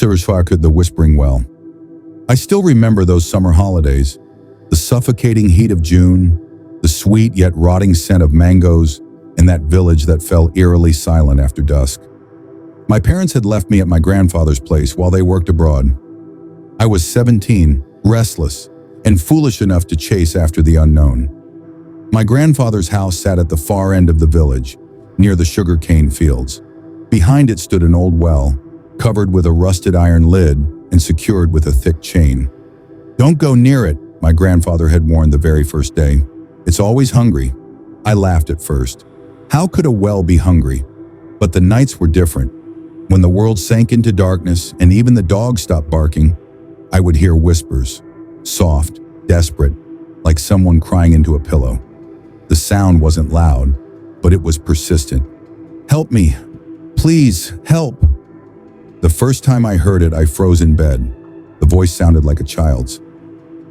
Sirishwaka, the Whispering Well. I still remember those summer holidays, the suffocating heat of June, the sweet yet rotting scent of mangoes, and that village that fell eerily silent after dusk. My parents had left me at my grandfather's place while they worked abroad. I was 17, restless, and foolish enough to chase after the unknown. My grandfather's house sat at the far end of the village, near the sugarcane fields. Behind it stood an old well, covered with a rusted iron lid and secured with a thick chain. "Don't go near it," my grandfather had warned the very first day. "It's always hungry." I laughed at first. How could a well be hungry? But the nights were different. When the world sank into darkness and even the dogs stopped barking, I would hear whispers, soft, desperate, like someone crying into a pillow. The sound wasn't loud, but it was persistent. "Help me. Please, help." The first time I heard it, I froze in bed. The voice sounded like a child's.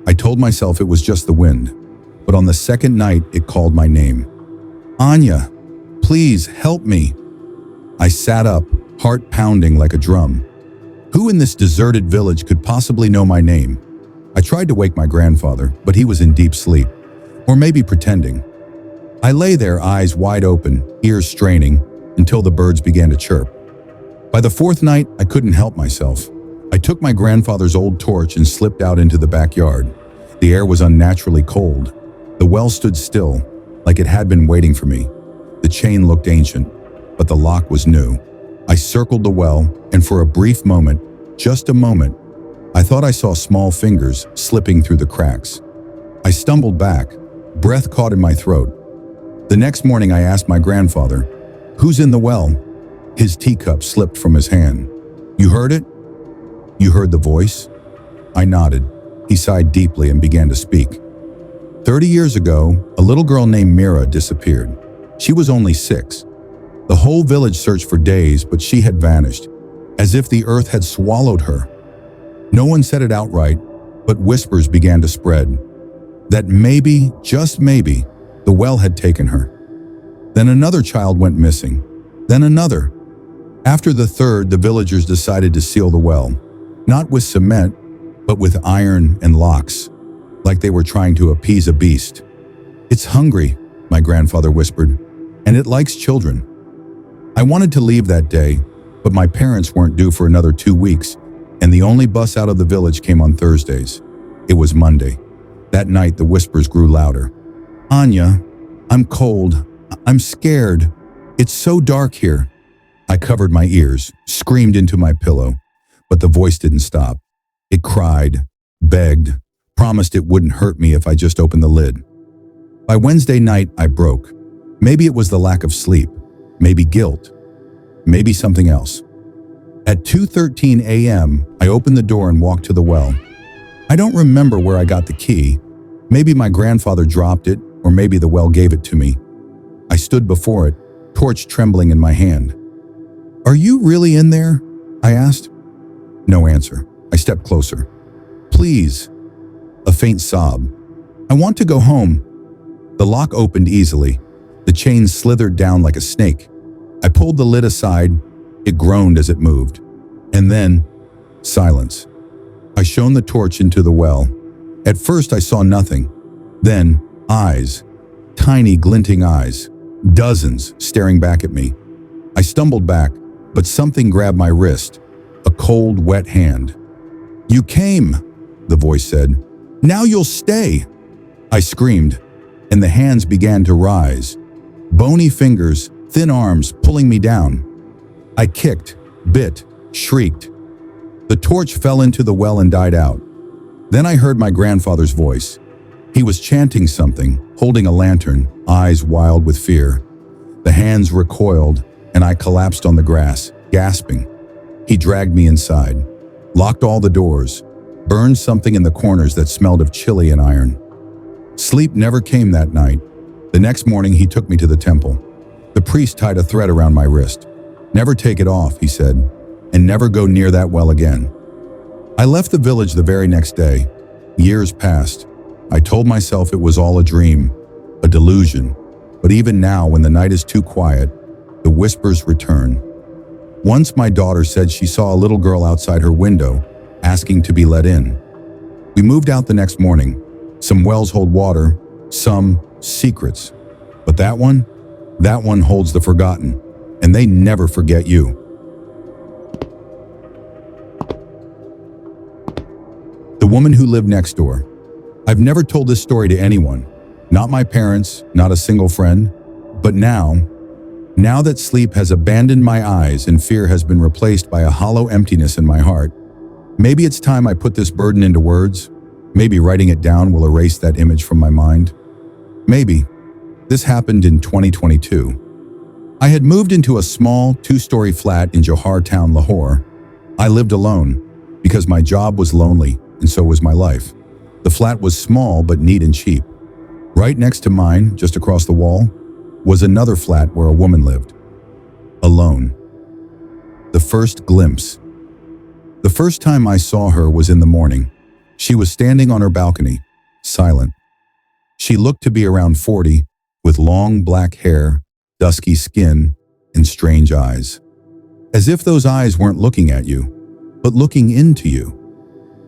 I told myself it was just the wind, but on the second night, it called my name. "Anya, please help me." I sat up, heart pounding like a drum. Who in this deserted village could possibly know my name? I tried to wake my grandfather, but he was in deep sleep, or maybe pretending. I lay there, eyes wide open, ears straining, until the birds began to chirp. By the fourth night, I couldn't help myself. I took my grandfather's old torch and slipped out into the backyard. The air was unnaturally cold. The well stood still, like it had been waiting for me. The chain looked ancient, but the lock was new. I circled the well, and for a brief moment, just a moment, I thought I saw small fingers slipping through the cracks. I stumbled back, breath caught in my throat. The next morning I asked my grandfather, "Who's in the well?" His teacup slipped from his hand. "You heard it? You heard the voice?" I nodded. He sighed deeply and began to speak. 30 years ago, a little girl named Mira disappeared. She was only 6. The whole village searched for days, but she had vanished, as if the earth had swallowed her. No one said it outright, but whispers began to spread. That maybe, just maybe, the well had taken her. Then another child went missing. Then another. After the third, the villagers decided to seal the well, not with cement, but with iron and locks, like they were trying to appease a beast. "It's hungry," my grandfather whispered, "and it likes children." I wanted to leave that day, but my parents weren't due for another 2 weeks, and the only bus out of the village came on Thursdays. It was Monday. That night, the whispers grew louder. "Anya, I'm cold. I'm scared. It's so dark here." I covered my ears, screamed into my pillow, but the voice didn't stop. It cried, begged, promised it wouldn't hurt me if I just opened the lid. By Wednesday night, I broke. Maybe it was the lack of sleep, maybe guilt, maybe something else. At 2:13 a.m., I opened the door and walked to the well. I don't remember where I got the key. Maybe my grandfather dropped it, or maybe the well gave it to me. I stood before it, torch trembling in my hand. "Are you really in there?" I asked. No answer. I stepped closer. "Please." A faint sob. "I want to go home." The lock opened easily. The chain slithered down like a snake. I pulled the lid aside. It groaned as it moved. And then, silence. I shone the torch into the well. At first I saw nothing. Then, eyes. Tiny glinting eyes. Dozens staring back at me. I stumbled back, but something grabbed my wrist. A cold, wet hand. "You came," the voice said. "Now you'll stay." I screamed, and the hands began to rise. Bony fingers, thin arms pulling me down. I kicked, bit, shrieked. The torch fell into the well and died out. Then I heard my grandfather's voice. He was chanting something, holding a lantern, eyes wild with fear. The hands recoiled, and I collapsed on the grass, gasping. He dragged me inside, locked all the doors, burned something in the corners that smelled of chili and iron. Sleep never came that night. The next morning he took me to the temple. The priest tied a thread around my wrist. "Never take it off," he said, "and never go near that well again." I left the village the very next day. Years passed. I told myself it was all a dream, a delusion. But even now, when the night is too quiet, the whispers return. Once my daughter said she saw a little girl outside her window, asking to be let in. We moved out the next morning. Some wells hold water, some secrets. But that one holds the forgotten, and they never forget you. The woman who lived next door. I've never told this story to anyone, not my parents, not a single friend, but now that sleep has abandoned my eyes and fear has been replaced by a hollow emptiness in my heart, maybe it's time I put this burden into words. Maybe writing it down will erase that image from my mind. Maybe. This happened in 2022. I had moved into a small, 2-story flat in Johar Town, Lahore. I lived alone because my job was lonely and so was my life. The flat was small but neat and cheap. Right next to mine, just across the wall, was another flat where a woman lived. Alone. The first glimpse. The first time I saw her was in the morning. She was standing on her balcony, silent. She looked to be around 40, with long black hair, dusky skin, and strange eyes. As if those eyes weren't looking at you, but looking into you.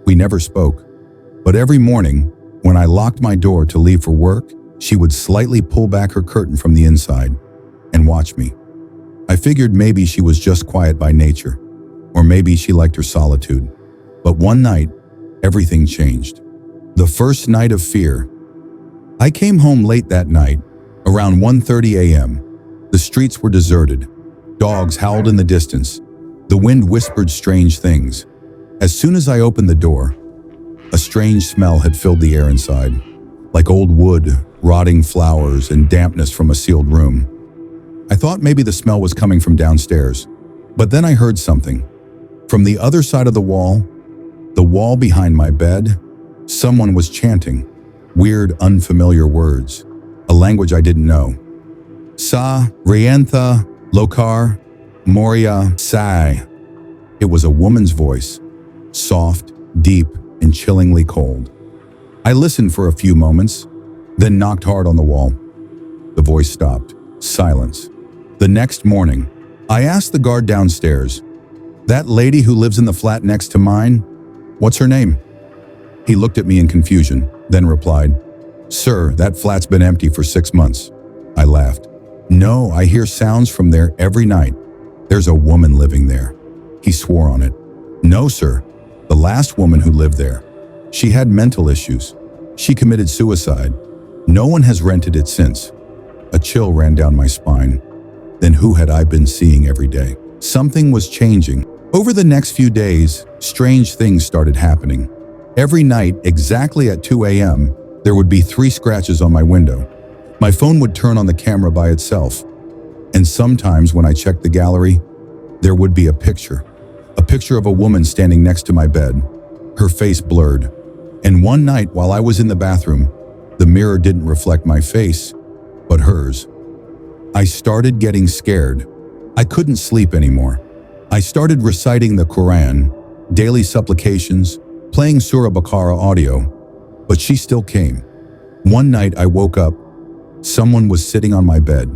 We never spoke, but every morning, when I locked my door to leave for work, she would slightly pull back her curtain from the inside and watch me. I figured maybe she was just quiet by nature, or maybe she liked her solitude. But one night, everything changed. The first night of fear. I came home late that night, around 1:30 a.m. The streets were deserted. Dogs howled in the distance. The wind whispered strange things. As soon as I opened the door, a strange smell had filled the air inside, like old wood, rotting flowers, and dampness from a sealed room. I thought maybe the smell was coming from downstairs, but then I heard something. From the other side of the wall behind my bed, someone was chanting, weird, unfamiliar words, a language I didn't know. Sa, Riantha, Lokar, Moria, Sai. It was a woman's voice, soft, deep, and chillingly cold. I listened for a few moments, then knocked hard on the wall. The voice stopped. Silence. The next morning, I asked the guard downstairs, "That lady who lives in the flat next to mine, what's her name?" He looked at me in confusion, then replied, "Sir, that flat's been empty for 6 months." I laughed. "No, I hear sounds from there every night. There's a woman living there." He swore on it. "No, sir. The last woman who lived there. She had mental issues. She committed suicide. No one has rented it since." A chill ran down my spine. Then who had I been seeing every day? Something was changing. Over the next few days, strange things started happening. Every night, exactly at 2 a.m., there would be 3 scratches on my window. My phone would turn on the camera by itself. And sometimes when I checked the gallery, there would be a picture of a woman standing next to my bed, her face blurred. And one night while I was in the bathroom, the mirror didn't reflect my face, but hers. I started getting scared. I couldn't sleep anymore. I started reciting the Quran, daily supplications, playing Surah Baqarah audio, but she still came. One night I woke up. Someone was sitting on my bed.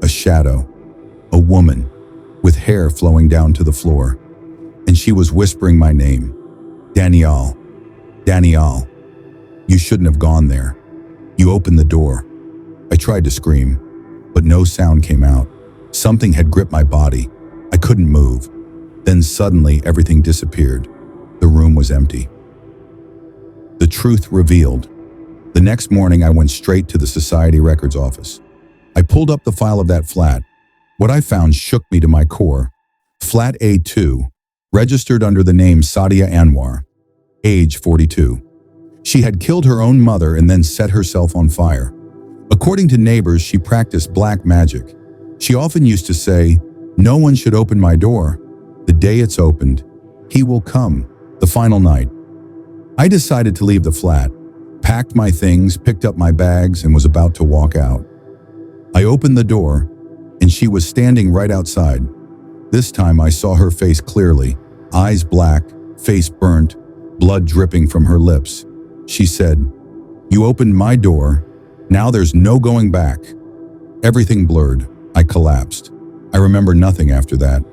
A shadow. A woman, with hair flowing down to the floor. And she was whispering my name. Daniel. Daniel. You shouldn't have gone there. You opened the door. I tried to scream, but no sound came out. Something had gripped my body. I couldn't move. Then suddenly everything disappeared. The room was empty. The truth revealed. The next morning I went straight to the Society Records office. I pulled up the file of that flat. What I found shook me to my core. Flat A2, registered under the name Sadia Anwar, age 42. She had killed her own mother and then set herself on fire. According to neighbors, she practiced black magic. She often used to say, "No one should open my door. The day it's opened, he will come." The final night. I decided to leave the flat, packed my things, picked up my bags, and was about to walk out. I opened the door, and she was standing right outside. This time I saw her face clearly, eyes black, face burnt, blood dripping from her lips. She said, "You opened my door. Now there's no going back." Everything blurred. I collapsed. I remember nothing after that.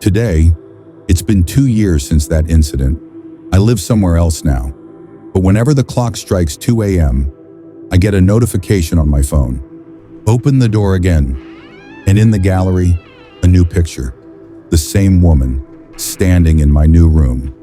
Today, it's been 2 years since that incident. I live somewhere else now, but whenever the clock strikes 2 a.m., I get a notification on my phone. Open the door again, and in the gallery, a new picture. The same woman, standing in my new room.